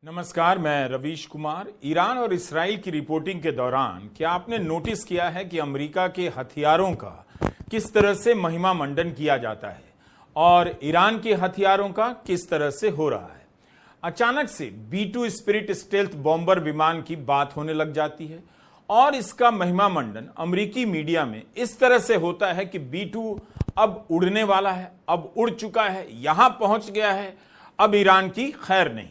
नमस्कार, मैं रवीश कुमार। ईरान और इसराइल की रिपोर्टिंग के दौरान क्या आपने नोटिस किया है कि अमेरिका के हथियारों का किस तरह से महिमा मंडन किया जाता है और ईरान के हथियारों का किस तरह से हो रहा है। अचानक से B-2 स्पिरिट स्टेल्थ बॉम्बर विमान की बात होने लग जाती है और इसका महिमा मंडन अमेरिकी मीडिया में इस तरह से होता है कि B-2 अब उड़ने वाला है, अब उड़ चुका है, यहां पहुंच गया है, अब ईरान की खैर नहीं।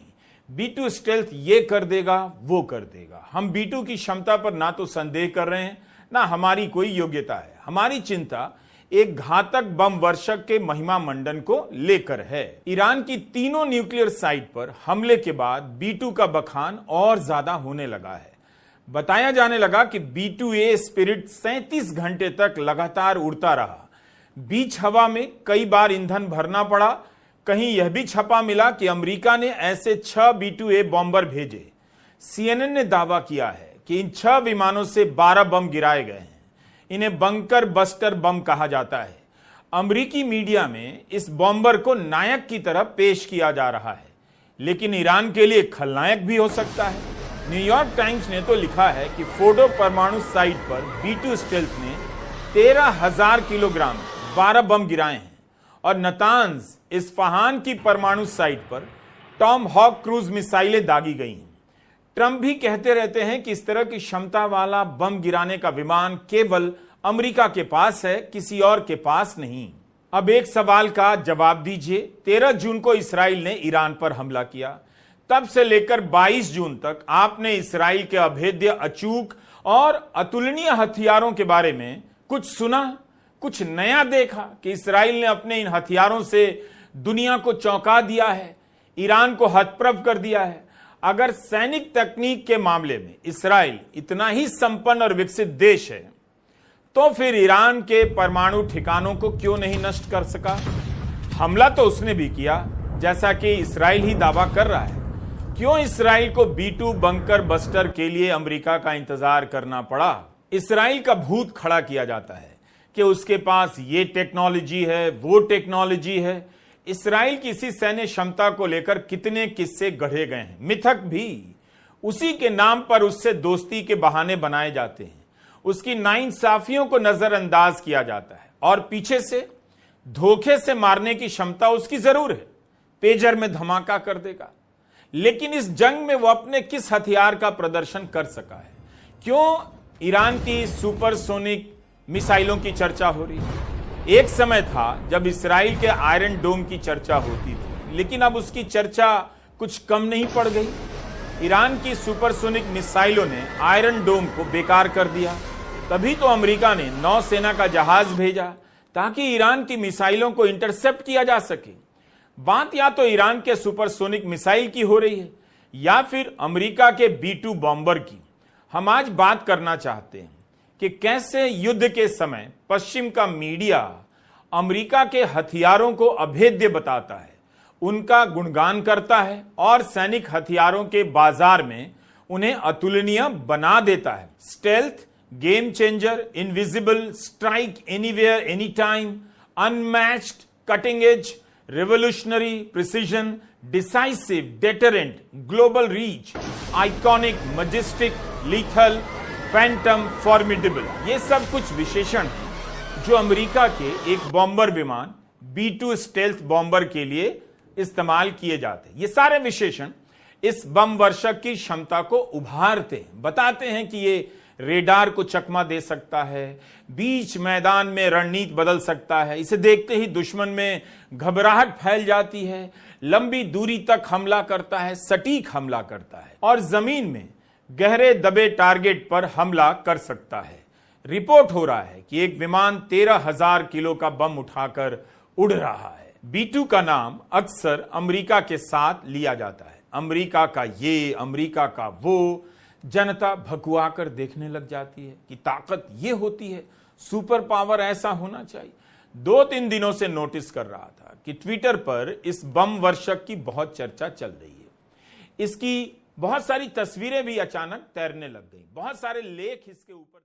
B-2 स्टेल्थ ये कर देगा, वो कर देगा। हम B-2 की क्षमता पर ना तो संदेह कर रहे हैं, ना हमारी कोई योग्यता है। हमारी चिंता एक घातक बम वर्षक के महिमा मंडन को लेकर है। ईरान की तीनों न्यूक्लियर साइट पर हमले के बाद B-2 का बखान और ज्यादा होने लगा है। बताया जाने लगा कि B-2A स्पिरिट 37 घंटे तक लगातार उड़ता रहा। बीच हवा में कई बार ईंधन भरना पड़ा। कहीं यह भी छपा मिला कि अमेरिका ने ऐसे 6 B-2A बॉम्बर भेजे। CNN ने दावा किया है कि इन 6 विमानों से 12 बम गिराए गए हैं। इन्हें बंकर बस्टर बम कहा जाता है। अमेरिकी मीडिया में इस बॉम्बर को नायक की तरह पेश किया जा रहा है, लेकिन ईरान के लिए खलनायक भी हो सकता है। न्यूयॉर्क टाइम्स ने तो लिखा है कि फोर्डो परमाणु साइट पर B-2 स्टेल्थ ने 13,000 किलोग्राम 12 बम गिराए हैं और नतांज इस्फहान की परमाणु साइट पर टॉम हॉक क्रूज मिसाइलें दागी गई हैं। ट्रंप भी कहते रहते हैं कि इस तरह की क्षमता वाला बम गिराने का विमान केवल अमेरिका के पास है, किसी और के पास नहीं। अब एक सवाल का जवाब दीजिए। 13 जून को इसराइल ने ईरान पर हमला किया। तब से लेकर 22 जून तक आपने इसराइल के अभेद्य, अचूक और अतुलनीय हथियारों के बारे में कुछ सुना, कुछ नया देखा कि इसराइल ने अपने इन हथियारों से दुनिया को चौंका दिया है, ईरान को हतप्रभ कर दिया है। अगर सैनिक तकनीक के मामले में इसराइल इतना ही संपन्न और विकसित देश है, तो फिर ईरान के परमाणु ठिकानों को क्यों नहीं नष्ट कर सका? हमला तो उसने भी किया, जैसा कि इसराइल ही दावा कर रहा है। क्यों इसराइल को B-2 बंकर बस्टर के लिए अमेरिका का इंतजार करना पड़ा? इसराइल का भूत खड़ा किया जाता है कि उसके पास ये टेक्नोलॉजी है, वो टेक्नोलॉजी है। इसराइल की इसी सैन्य क्षमता को लेकर कितने किस्से गढ़े गए हैं। मिथक भी उसी के नाम पर उससे दोस्ती के बहाने बनाए जाते हैं। उसकी नाइंसाफियों को नजरअंदाज किया जाता है और पीछे से धोखे से मारने की क्षमता उसकी जरूर है। पेजर में धमाका कर देगा। लेकिन इस जंग में वो अपने किस हथियार का प्रदर्शन कर सका है? क्यों ईरान की सुपरसोनिक मिसाइलों की चर्चा हो रही है? एक समय था जब इसराइल के आयरन डोम की चर्चा होती थी, लेकिन अब उसकी चर्चा कुछ कम नहीं पड़ गई। ईरान की सुपरसोनिक मिसाइलों ने आयरन डोम को बेकार कर दिया। तभी तो अमेरिका ने नौसेना का जहाज भेजा ताकि ईरान की मिसाइलों को इंटरसेप्ट किया जा सके। बात या तो ईरान के सुपरसोनिक मिसाइल की हो रही है या फिर अमेरिका के B-2 बॉम्बर की। हम आज बात करना चाहते हैं कि कैसे युद्ध के समय पश्चिम का मीडिया अमेरिका के हथियारों को अभेद्य बताता है, उनका गुणगान करता है और सैनिक हथियारों के बाजार में उन्हें अतुलनीय बना देता है। Stealth, game changer, invisible, strike anywhere any time, unmatched, cutting edge, revolutionary, precision, decisive, deterrent, global reach, iconic, majestic, lethal, Phantom, formidable, ये सब कुछ विशेषण हैं जो अमेरिका के एक बॉम्बर विमान B-2 स्टेल्थ बॉम्बर के लिए इस्तेमाल किए जाते हैं। ये सारे विशेषण इस बम वर्षक की क्षमता को उभारते हैं, बताते हैं कि ये रेडार को चकमा दे सकता है, बीच मैदान में रणनीति बदल सकता है, इसे देखते ही दुश्मन में घबराहट फैल जाती है, लंबी दूरी तक हमला करता है, सटीक हमला करता है और जमीन में गहरे दबे टारगेट पर हमला कर सकता है। रिपोर्ट हो रहा है कि एक विमान 13,000 किलो का बम उठाकर उड़ रहा है। B-2 का नाम अक्सर अमेरिका के साथ लिया जाता है। अमेरिका का ये, अमेरिका का वो। जनता भकुआ कर देखने लग जाती है कि ताकत ये होती है, सुपर पावर ऐसा होना चाहिए। 2-3 दिनों से नोटिस कर रहा था कि ट्विटर पर इस बम वर्षक की बहुत चर्चा चल रही है। इसकी बहुत सारी तस्वीरें भी अचानक तैरने लग गई। बहुत सारे लेख इसके ऊपर